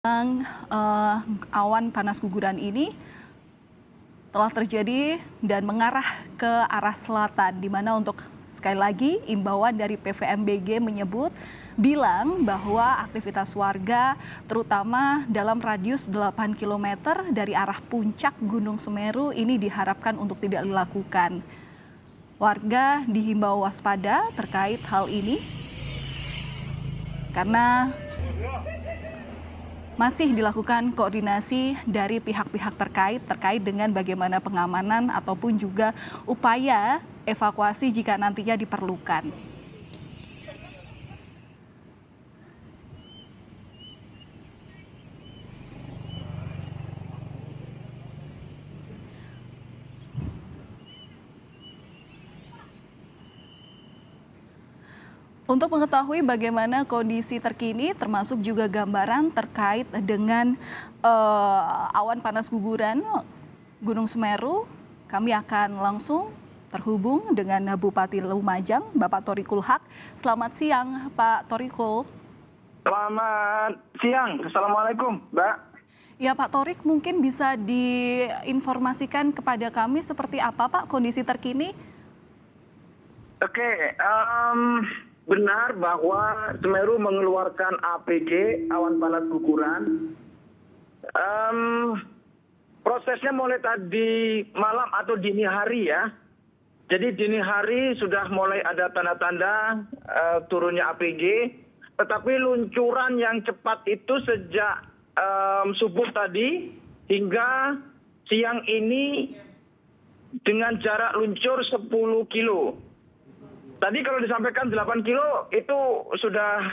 Yang awan panas guguran ini telah terjadi dan mengarah ke arah selatan, di mana untuk sekali lagi imbauan dari PVMBG bilang bahwa aktivitas warga terutama dalam radius 8 km dari arah puncak Gunung Semeru ini diharapkan untuk tidak dilakukan. Warga dihimbau waspada terkait hal ini karena masih dilakukan koordinasi dari pihak-pihak terkait dengan bagaimana pengamanan ataupun juga upaya evakuasi jika nantinya diperlukan. Untuk mengetahui bagaimana kondisi terkini termasuk juga gambaran terkait dengan awan panas guguran Gunung Semeru, kami akan langsung terhubung dengan Bupati Lumajang, Bapak Thorikul Haq. Selamat siang, Pak Thorikul. Selamat siang, Assalamualaikum, Mbak. Ya, Pak Thorik, mungkin bisa diinformasikan kepada kami seperti apa, Pak, kondisi terkini? Oke, benar bahwa Semeru mengeluarkan APG, awan panas guguran. Prosesnya mulai tadi malam atau dini hari ya. Jadi dini hari sudah mulai ada tanda-tanda turunnya APG. Tetapi luncuran yang cepat itu sejak subuh tadi hingga siang ini dengan jarak luncur 10 kilo. Tadi kalau disampaikan 8 kilo itu sudah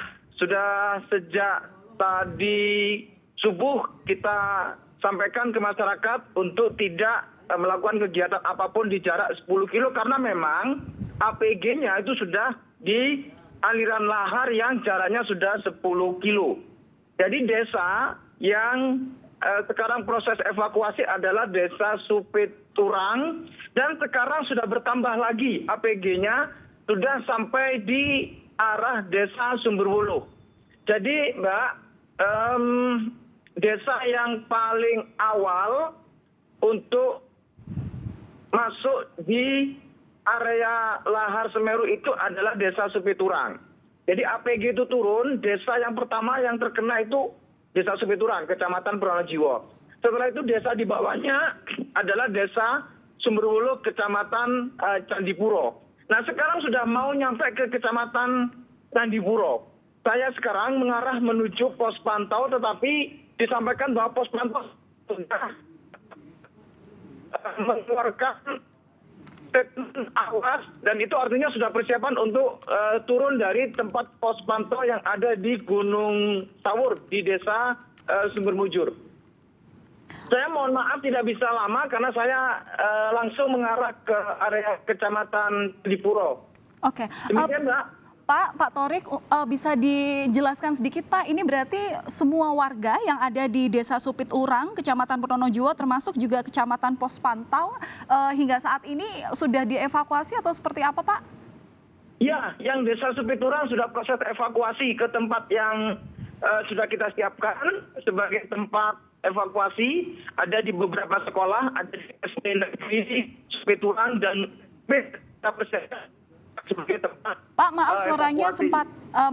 sejak tadi subuh kita sampaikan ke masyarakat untuk tidak melakukan kegiatan apapun di jarak 10 kilo karena memang APG-nya itu sudah di aliran lahar yang jaraknya sudah 10 kilo. Jadi desa yang sekarang proses evakuasi adalah desa Supiturang dan sekarang sudah bertambah lagi APG-nya sudah sampai di arah desa Sumberwuluh. Jadi Mbak, desa yang paling awal untuk masuk di area lahar Semeru itu adalah desa Supiturang. Jadi APG itu turun, desa yang pertama yang terkena itu desa Supiturang, Kecamatan Pronojiwo. Setelah itu desa di bawahnya adalah desa Sumberwuluh, Kecamatan Candipuro. Nah sekarang sudah mau nyampe ke Kecamatan Candipuro. Saya sekarang mengarah menuju pos pantau, tetapi disampaikan bahwa pos pantau sudah mengeluarkan statement awas dan itu artinya sudah persiapan untuk turun dari tempat pos pantau yang ada di Gunung Sawur di desa Sumbermujur. Saya mohon maaf tidak bisa lama karena saya langsung mengarah ke area Kecamatan Candipuro. Oke. Demikian, Mbak. Pak Thorik, bisa dijelaskan sedikit Pak, ini berarti semua warga yang ada di Desa Supiturang, Kecamatan Pronojiwo, termasuk juga Kecamatan Pos Pantau, hingga saat ini sudah dievakuasi atau seperti apa Pak? Ya, yang Desa Supiturang sudah proses evakuasi ke tempat yang sudah kita siapkan sebagai tempat evakuasi. Ada di beberapa sekolah, ada di SD Negeri Supiturang dan kita persiapkan sebagai tempat. Pak, maaf suaranya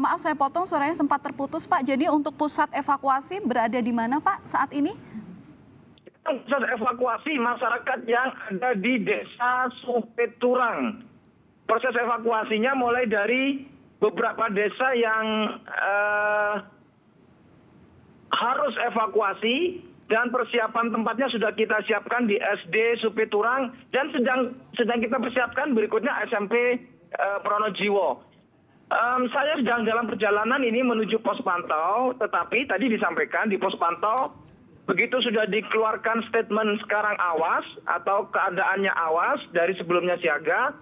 maaf saya potong, suaranya sempat terputus Pak. Jadi untuk pusat evakuasi berada di mana Pak saat ini? Pusat evakuasi masyarakat yang ada di Desa Supiturang. Proses evakuasinya mulai dari beberapa desa yang harus evakuasi dan persiapan tempatnya sudah kita siapkan di SD Supiturang dan sedang kita persiapkan berikutnya SMP Pronojiwo. Saya sedang dalam perjalanan ini menuju pos pantau, tetapi tadi disampaikan di pos pantau begitu sudah dikeluarkan statement sekarang awas atau keadaannya awas dari sebelumnya siaga.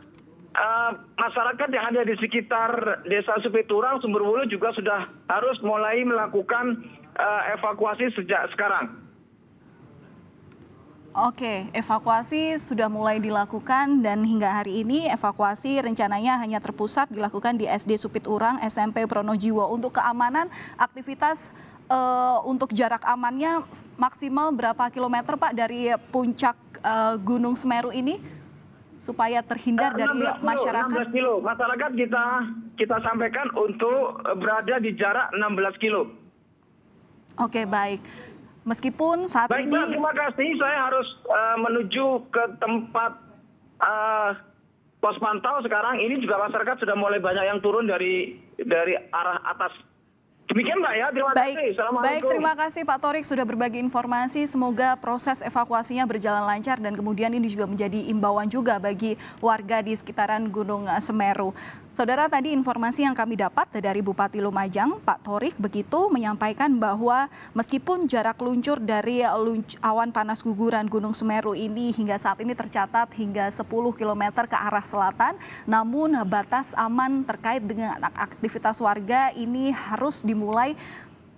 Masyarakat yang ada di sekitar Desa Supiturang, Sumberwuluh juga sudah harus mulai melakukan evakuasi sejak sekarang. Oke, evakuasi sudah mulai dilakukan dan hingga hari ini evakuasi rencananya hanya terpusat dilakukan di SD Supiturang, SMP Pronojiwo. Untuk keamanan aktivitas untuk jarak amannya maksimal berapa kilometer Pak dari puncak Gunung Semeru ini supaya terhindar dari 16 kilo, masyarakat? 16 kilo. Masyarakat kita sampaikan untuk berada di jarak 16 kilo. Oke, baik. Meskipun saat Baik, ini... Mbak, terima kasih. Saya harus menuju ke tempat pos pantau sekarang. Ini juga masyarakat sudah mulai banyak yang turun dari arah atas. Demikian Mbak ya, terima kasih. Assalamualaikum. Baik, terima kasih Pak Thorik sudah berbagi informasi. Semoga proses evakuasinya berjalan lancar dan kemudian ini juga menjadi imbauan juga bagi warga di sekitaran Gunung Semeru. Saudara, tadi informasi yang kami dapat dari Bupati Lumajang, Pak Thorik, begitu menyampaikan bahwa meskipun jarak luncur dari awan panas guguran Gunung Semeru ini hingga saat ini tercatat hingga 10 km ke arah selatan, namun batas aman terkait dengan aktivitas warga ini harus dimulai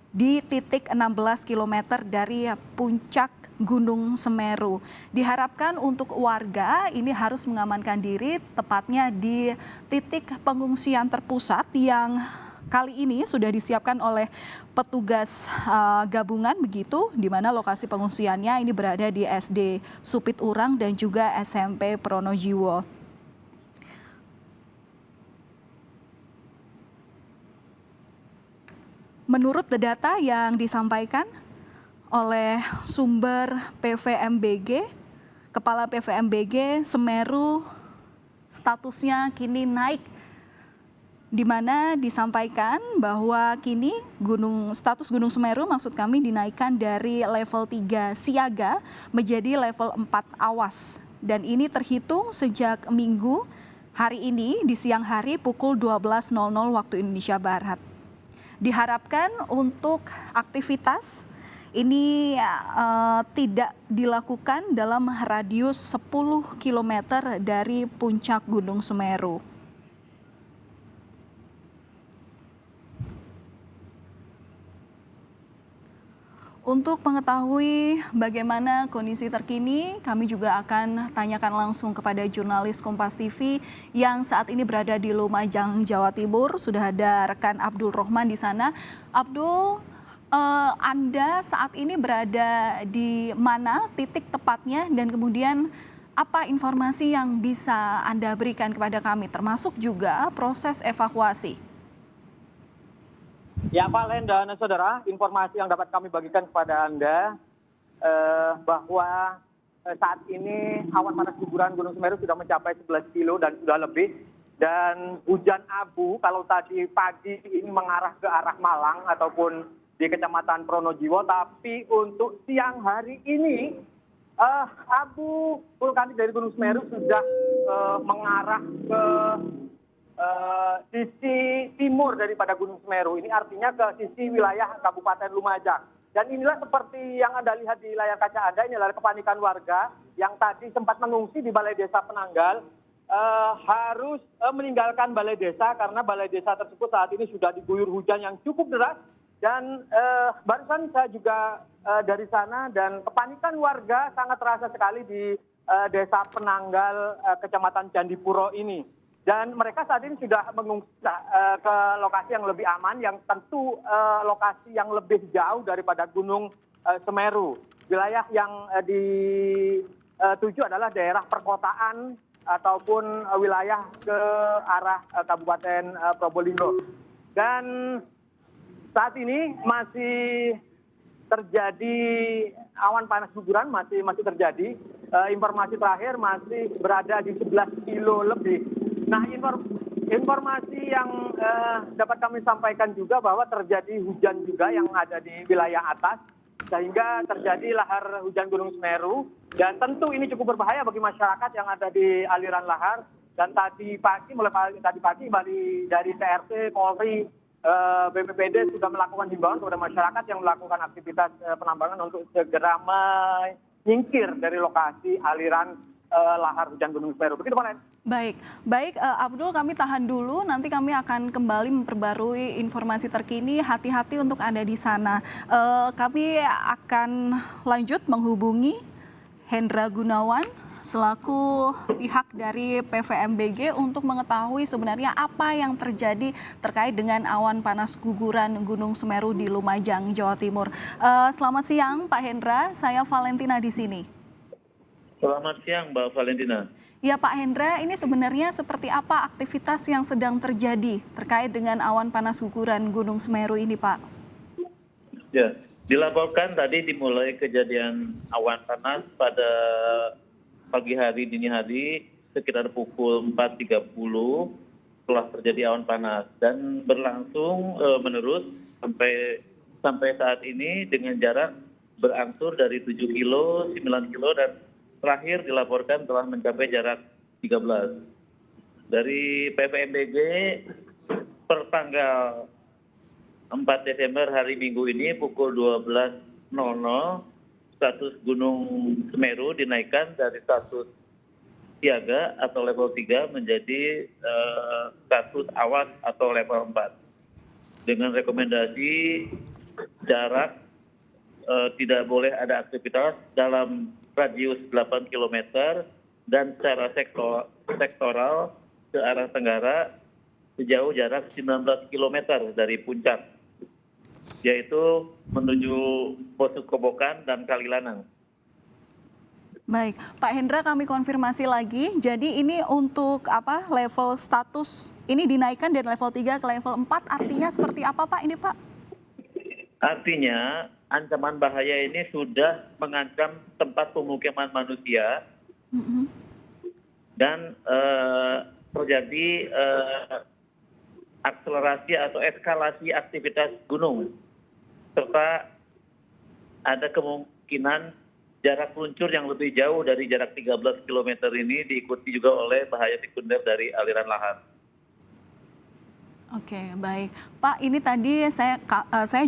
di titik 16 km dari puncak Gunung Semeru. Diharapkan untuk warga ini harus mengamankan diri tepatnya di titik pengungsian terpusat yang kali ini sudah disiapkan oleh petugas gabungan begitu, di mana lokasi pengungsiannya ini berada di SD Supit Urang dan juga SMP Pronojiwo. Menurut data yang disampaikan oleh sumber PVMBG, Kepala PVMBG Semeru statusnya kini naik, di mana disampaikan bahwa kini status Gunung Semeru maksud kami dinaikkan dari level 3 siaga menjadi level 4 awas. Dan ini terhitung sejak Minggu hari ini di siang hari pukul 12.00 waktu Indonesia Barat. Diharapkan untuk aktivitas ini tidak dilakukan dalam radius 10 km dari puncak Gunung Semeru. Untuk mengetahui bagaimana kondisi terkini, kami juga akan tanyakan langsung kepada jurnalis Kompas TV yang saat ini berada di Lumajang, Jawa Timur. Sudah ada rekan Abdul Rohman di sana. Abdul, Anda saat ini berada di mana titik tepatnya dan kemudian apa informasi yang bisa Anda berikan kepada kami, termasuk juga proses evakuasi? Ya, Valen dan saudara, informasi yang dapat kami bagikan kepada Anda bahwa saat ini awan panas guguran Gunung Semeru sudah mencapai 11 kilo dan sudah lebih. Dan hujan abu kalau tadi pagi ini mengarah ke arah Malang ataupun di Kecamatan Pronojiwo, tapi untuk siang hari ini abu vulkanik dari Gunung Semeru sudah mengarah ke sisi timur daripada Gunung Semeru. Ini artinya ke sisi wilayah Kabupaten Lumajang. Dan inilah seperti yang Anda lihat di layar kaca Anda, ini adalah kepanikan warga yang tadi sempat mengungsi di Balai Desa Penanggal, harus meninggalkan Balai Desa karena Balai Desa tersebut saat ini sudah diguyur hujan yang cukup deras. Dan barusan saya juga dari sana, dan kepanikan warga sangat terasa sekali di Desa Penanggal, Kecamatan Candipuro ini. Dan mereka saat ini sudah mengungsi ke lokasi yang lebih aman, yang tentu lokasi yang lebih jauh daripada Gunung Semeru. Wilayah yang dituju adalah daerah perkotaan ataupun wilayah ke arah Kabupaten Probolinggo. Dan saat ini masih terjadi awan panas guguran, masih terjadi. Informasi terakhir masih berada di 11 kilo lebih. Nah, informasi yang dapat kami sampaikan juga bahwa terjadi hujan juga yang ada di wilayah atas, sehingga terjadi lahar hujan Gunung Semeru. Dan tentu ini cukup berbahaya bagi masyarakat yang ada di aliran lahar. Dan mulai tadi pagi dari TRT, Polri, BPBD sudah melakukan himbauan kepada masyarakat yang melakukan aktivitas penambangan untuk segera menyingkir dari lokasi aliran lahar hujan Gunung Semeru. Begitu, Pak. Baik, Abdul, kami tahan dulu. Nanti kami akan kembali memperbarui informasi terkini. Hati-hati untuk Anda di sana. Kami akan lanjut menghubungi Hendra Gunawan selaku pihak dari PVMBG untuk mengetahui sebenarnya apa yang terjadi terkait dengan awan panas guguran Gunung Semeru di Lumajang, Jawa Timur. Selamat siang Pak Hendra, saya Valentina di sini. Selamat siang Mbak Valentina. Ya Pak Hendra, ini sebenarnya seperti apa aktivitas yang sedang terjadi terkait dengan awan panas guguran Gunung Semeru ini Pak? Ya, dilaporkan tadi dimulai kejadian awan panas pada pagi hari dini hari sekitar pukul 4.30 telah terjadi awan panas dan berlangsung menerus sampai saat ini dengan jarak berangsur dari 7 kilo, 9 kilo dan terakhir dilaporkan telah mencapai jarak 13. Dari PVMBG per tanggal 4 Desember hari Minggu ini pukul 12.00 status Gunung Semeru dinaikkan dari status siaga atau level 3 menjadi status awas atau level 4 dengan rekomendasi jarak tidak boleh ada aktivitas dalam radius 8 km dan secara sektoral ke arah tenggara sejauh jarak 19 km dari puncak, yaitu menuju Poso Kobokan dan Kalilanang. Baik, Pak Hendra kami konfirmasi lagi. Jadi ini untuk apa level status ini dinaikkan dari level 3 ke level 4 artinya seperti apa Pak ini Pak? Artinya ancaman bahaya ini sudah mengancam tempat pemukiman manusia dan terjadi akselerasi atau eskalasi aktivitas gunung serta ada kemungkinan jarak luncur yang lebih jauh dari jarak 13 km ini diikuti juga oleh bahaya sekunder dari aliran lahar. Oke, baik. Pak, ini tadi saya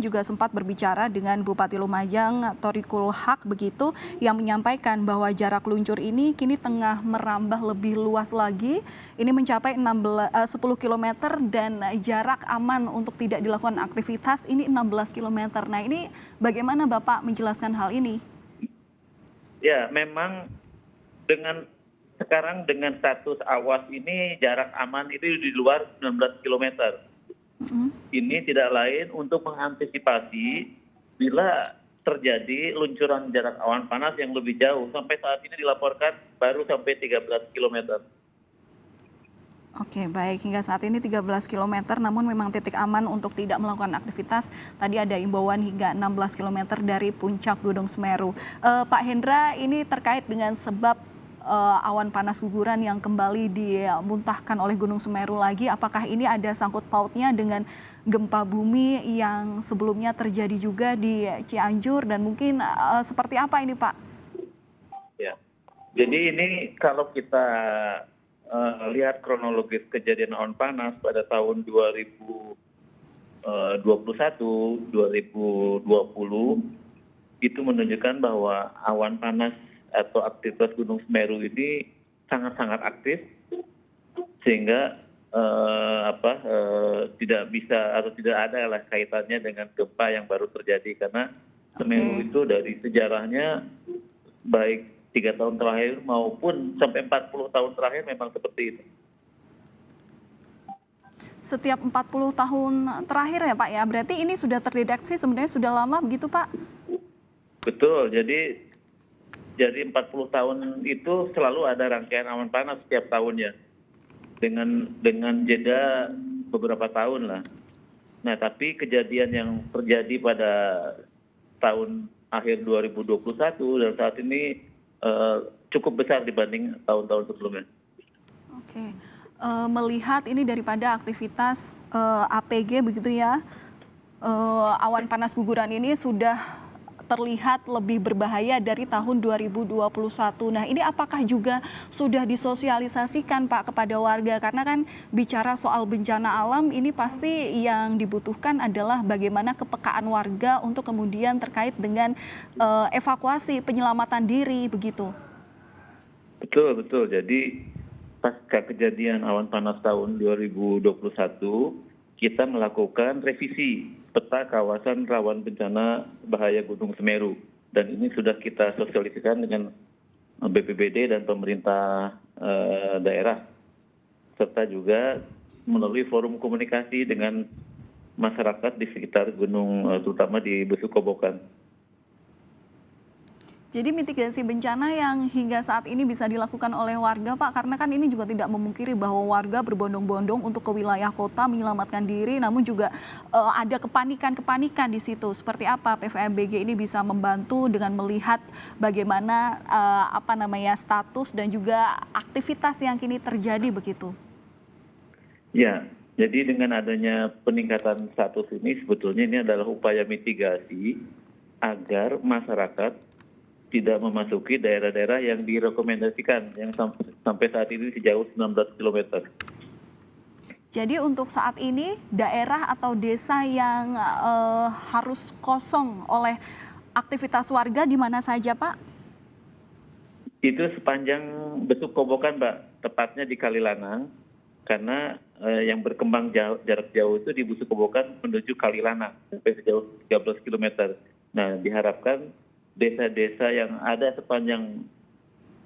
juga sempat berbicara dengan Bupati Lumajang, Thorikul Haq begitu, yang menyampaikan bahwa jarak luncur ini kini tengah merambah lebih luas lagi. Ini mencapai 10 km dan jarak aman untuk tidak dilakukan aktivitas ini 16 km. Nah, ini bagaimana Bapak menjelaskan hal ini? Ya, memang sekarang dengan status awas ini jarak aman itu di luar 19 km. Ini tidak lain untuk mengantisipasi bila terjadi luncuran jarak awan panas yang lebih jauh. Sampai saat ini dilaporkan baru sampai 13 km. Oke, baik. Hingga saat ini 13 km, namun memang titik aman untuk tidak melakukan aktivitas. Tadi ada imbauan hingga 16 km dari puncak Gunung Semeru. Pak Hendra, ini terkait dengan sebab awan panas guguran yang kembali dimuntahkan oleh Gunung Semeru lagi. Apakah ini ada sangkut pautnya dengan gempa bumi yang sebelumnya terjadi juga di Cianjur dan mungkin seperti apa ini Pak? Ya, jadi ini kalau kita lihat kronologis kejadian awan panas pada tahun 2021, 2020 itu menunjukkan bahwa awan panas atau aktivitas Gunung Semeru ini sangat-sangat aktif sehingga tidak bisa atau tidak ada lah kaitannya dengan gempa yang baru terjadi karena Semeru itu dari sejarahnya baik 3 tahun terakhir maupun sampai 40 tahun terakhir memang seperti itu. Setiap 40 tahun terakhir ya Pak ya, berarti ini sudah terdeteksi sebenarnya sudah lama begitu Pak? Betul, jadi 40 tahun itu selalu ada rangkaian awan panas setiap tahunnya dengan jeda beberapa tahun lah. Nah, tapi kejadian yang terjadi pada tahun akhir 2021 dan saat ini cukup besar dibanding tahun-tahun sebelumnya. Oke, melihat ini daripada aktivitas APG begitu ya, awan panas guguran ini sudah terlihat lebih berbahaya dari tahun 2021. Nah, ini apakah juga sudah disosialisasikan Pak kepada warga? Karena kan bicara soal bencana alam ini pasti yang dibutuhkan adalah bagaimana kepekaan warga untuk kemudian terkait dengan evakuasi, penyelamatan diri begitu. Betul. Jadi pasca kejadian awan panas tahun 2021, kita melakukan revisi peta kawasan rawan bencana bahaya Gunung Semeru. Dan ini sudah kita sosialisasikan dengan BPBD dan pemerintah daerah, serta juga melalui forum komunikasi dengan masyarakat di sekitar gunung, terutama di Besukobokan. Jadi mitigasi bencana yang hingga saat ini bisa dilakukan oleh warga, Pak, karena kan ini juga tidak memungkiri bahwa warga berbondong-bondong untuk ke wilayah kota menyelamatkan diri, namun juga ada kepanikan-kepanikan di situ. Seperti apa PVMBG ini bisa membantu dengan melihat bagaimana status dan juga aktivitas yang kini terjadi begitu? Ya, jadi dengan adanya peningkatan status ini sebetulnya ini adalah upaya mitigasi agar masyarakat tidak memasuki daerah-daerah yang direkomendasikan yang sampai saat ini sejauh 19 km. Jadi untuk saat ini daerah atau desa yang harus kosong oleh aktivitas warga di mana saja, Pak? Itu sepanjang Besukobokan, Mbak, tepatnya di Kalilanang, karena yang berkembang jarak jauh itu di Besukobokan menuju Kalilanang sampai sejauh 13 km. Nah, diharapkan desa-desa yang ada sepanjang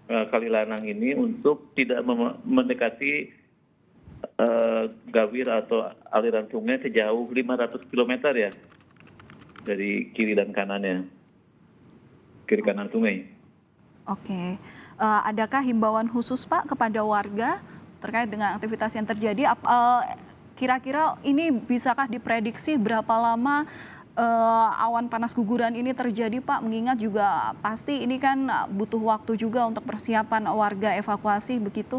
Kalilanang ini untuk tidak mendekati gawir atau aliran sungai sejauh 500 km ya dari kiri dan kanannya, kiri kanan sungai. Oke, adakah himbauan khusus, Pak, kepada warga terkait dengan aktivitas yang terjadi? Kira-kira ini bisakah diprediksi berapa lama awan panas guguran ini terjadi, Pak? Mengingat juga pasti ini kan butuh waktu juga untuk persiapan warga evakuasi begitu.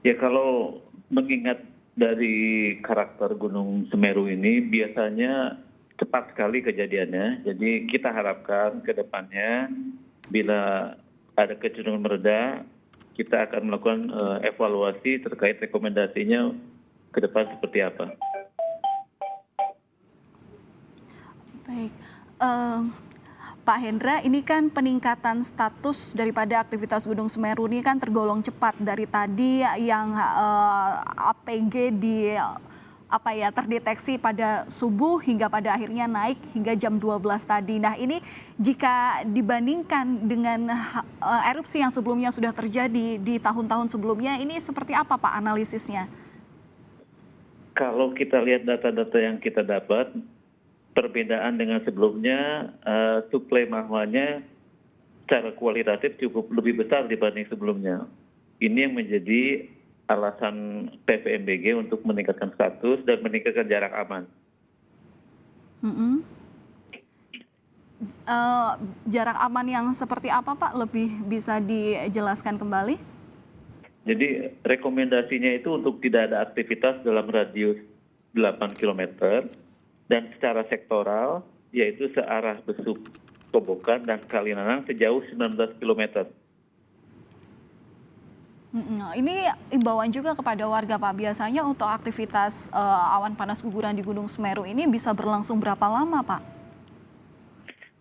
Ya, kalau mengingat dari karakter Gunung Semeru ini biasanya cepat sekali kejadiannya. Jadi kita harapkan ke depannya bila ada kecenderungan mereda, kita akan melakukan evaluasi terkait rekomendasinya ke depan seperti apa. Baik, Pak Hendra, ini kan peningkatan status daripada aktivitas Gunung Semeru ini kan tergolong cepat dari tadi yang APG terdeteksi pada subuh hingga pada akhirnya naik hingga jam 12 tadi. Nah, ini jika dibandingkan dengan erupsi yang sebelumnya sudah terjadi di tahun-tahun sebelumnya, ini seperti apa, Pak, analisisnya? Kalau kita lihat data-data yang kita dapat, perbedaan dengan sebelumnya, suplai magmanya secara kualitatif cukup lebih besar dibanding sebelumnya. Ini yang menjadi alasan PVMBG untuk meningkatkan status dan meningkatkan jarak aman. Jarak aman yang seperti apa, Pak? Lebih bisa dijelaskan kembali? Jadi rekomendasinya itu untuk tidak ada aktivitas dalam radius 8 km, dan secara sektoral, yaitu searah Besukobokan dan Kalilanang sejauh 19 km. Ini imbauan juga kepada warga, Pak. Biasanya untuk aktivitas awan panas guguran di Gunung Semeru ini bisa berlangsung berapa lama, Pak?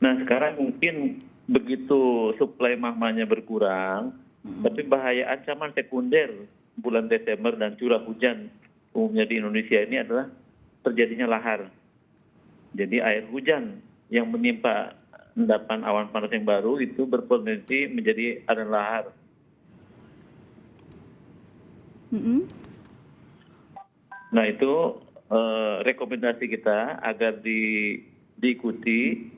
Nah, sekarang mungkin begitu suplai magmanya berkurang, tapi bahaya ancaman sekunder bulan Desember dan curah hujan umumnya di Indonesia ini adalah terjadinya lahar. Jadi air hujan yang menimpa endapan awan panas yang baru itu berpotensi menjadi aliran lahar. Nah, itu rekomendasi kita agar diikuti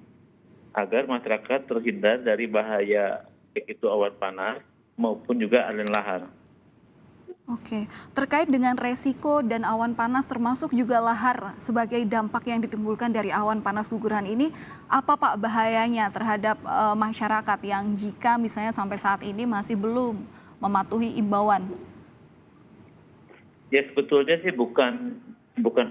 agar masyarakat terhindar dari bahaya baik itu awan panas maupun juga aliran lahar. Oke, terkait dengan resiko dan awan panas termasuk juga lahar sebagai dampak yang ditimbulkan dari awan panas guguran ini, apa, Pak, bahayanya terhadap masyarakat yang jika misalnya sampai saat ini masih belum mematuhi imbauan? Ya, sebetulnya sih bukan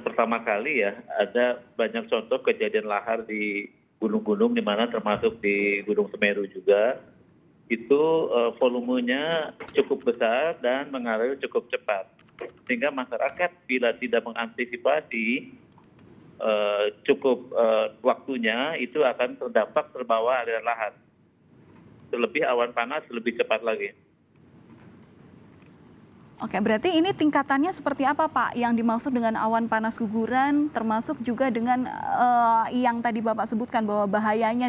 pertama kali ya, ada banyak contoh kejadian lahar di gunung-gunung di mana termasuk di Gunung Semeru juga. Itu volumenya cukup besar dan mengalir cukup cepat. Sehingga masyarakat bila tidak mengantisipasi cukup waktunya, itu akan terdampak terbawa aliran lahar. Terlebih awan panas lebih cepat lagi. Oke, berarti ini tingkatannya seperti apa, Pak? Yang dimaksud dengan awan panas guguran, termasuk juga dengan yang tadi Bapak sebutkan bahwa bahayanya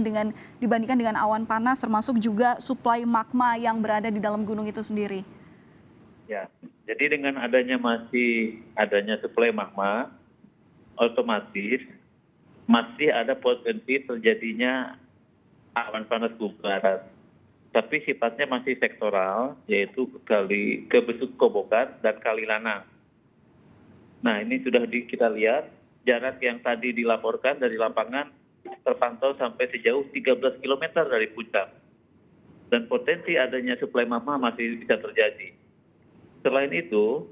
dibandingkan dengan awan panas, termasuk juga suplai magma yang berada di dalam gunung itu sendiri. Ya, jadi dengan adanya suplai magma, otomatis masih ada potensi terjadinya awan panas guguran. Tapi sifatnya masih sektoral, yaitu ke Besuk Kobokan dan Kali Lanang. Nah, ini sudah kita lihat, jarak yang tadi dilaporkan dari lapangan terpantau sampai sejauh 13 km dari puncak. Dan potensi adanya suplai magma masih bisa terjadi. Selain itu,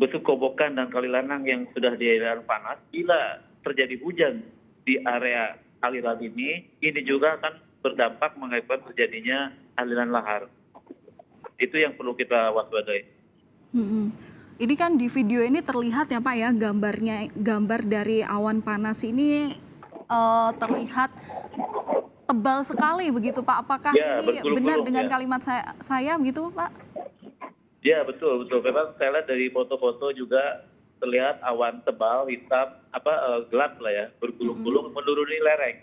Besuk Kobokan dan Kali Lanang yang sudah di aliran panas, bila terjadi hujan di area aliran ini juga akan berdampak mengakibatkan terjadinya aliran lahar. Itu yang perlu kita waspadai. Ini kan di video ini terlihat ya Pak ya, gambar dari awan panas ini terlihat tebal sekali begitu Pak. Apakah Ya, ini benar dengan ya. kalimat saya begitu Pak? Ya, betul. Memang saya lihat dari foto-foto juga terlihat awan tebal, hitam, gelap lah ya, bergulung-gulung menuruni lereng.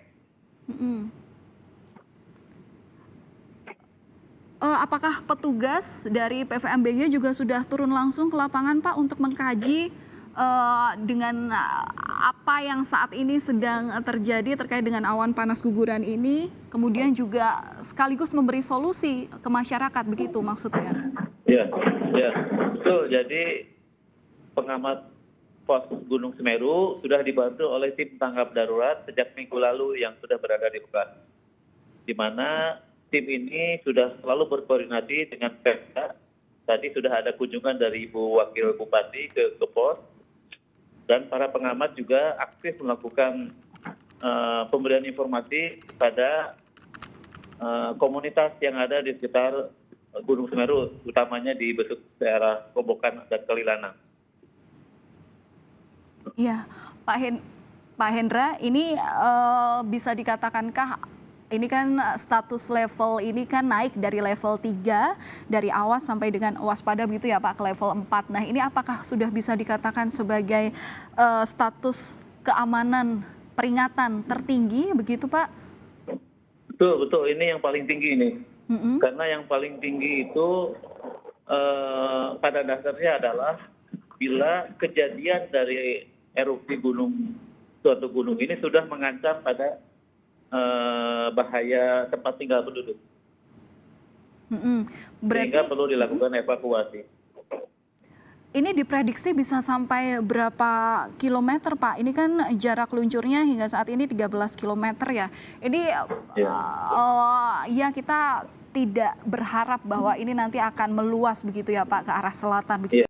Apakah petugas dari PVMBG juga sudah turun langsung ke lapangan Pak untuk mengkaji dengan apa yang saat ini sedang terjadi terkait dengan awan panas guguran ini, kemudian juga sekaligus memberi solusi ke masyarakat, begitu maksudnya? Ya, betul. Jadi pengamat pos Gunung Semeru sudah dibantu oleh tim tanggap darurat sejak minggu lalu yang sudah berada di lokasi, di mana tim ini sudah selalu berkoordinasi dengan Pemda. Tadi sudah ada kunjungan dari Ibu Wakil Bupati ke pos, dan para pengamat juga aktif melakukan pemberian informasi pada komunitas yang ada di sekitar Gunung Semeru, utamanya di Besuk daerah Kobokan dan Kali Lanang. Iya, Pak Hendra, ini bisa dikatakankah ini kan status level ini kan naik dari level 3, dari awas sampai dengan waspada begitu ya Pak, ke level 4. Nah, ini apakah sudah bisa dikatakan sebagai status keamanan peringatan tertinggi begitu Pak? Betul. Ini yang paling tinggi ini. Karena yang paling tinggi itu pada dasarnya adalah bila kejadian dari erupsi suatu gunung ini sudah mengancam pada bahaya tempat tinggal penduduk. Sehingga perlu dilakukan evakuasi. Ini diprediksi bisa sampai berapa kilometer Pak? Ini kan jarak luncurnya hingga saat ini 13 kilometer ya. Ini ya kita tidak berharap bahwa ini nanti akan meluas begitu ya Pak ke arah selatan begitu.